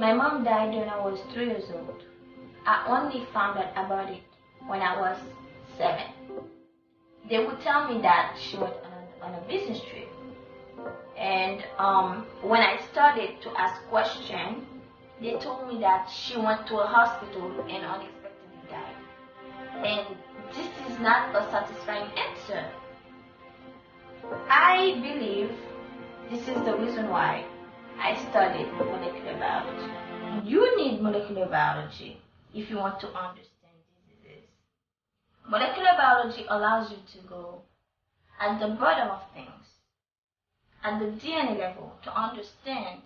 My mom died when I was 3 years old. I only found out about it when I was 7. They would tell me that she went on a business trip. And when I started to ask questions, they told me that she went to a hospital and unexpectedly died. And this is not a satisfying answer. I believe this is the reason why I studied molecular biology. You need molecular biology if you want to understand diseases. Molecular biology allows you to go at the bottom of things, at the DNA level, to understand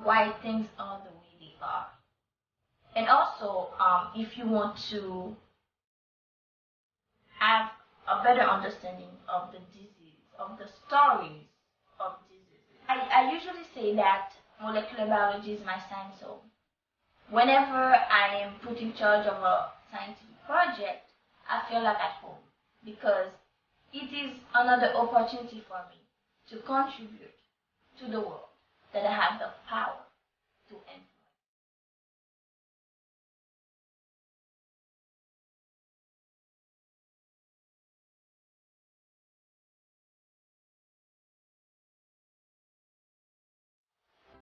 why things are the way they are. And also, if you want to have a better understanding of the disease, of the stories of diseases. I usually say that molecular biology is my science home. Whenever I am put in charge of a scientific project, I feel like at home because it is another opportunity for me to contribute to the world that I have the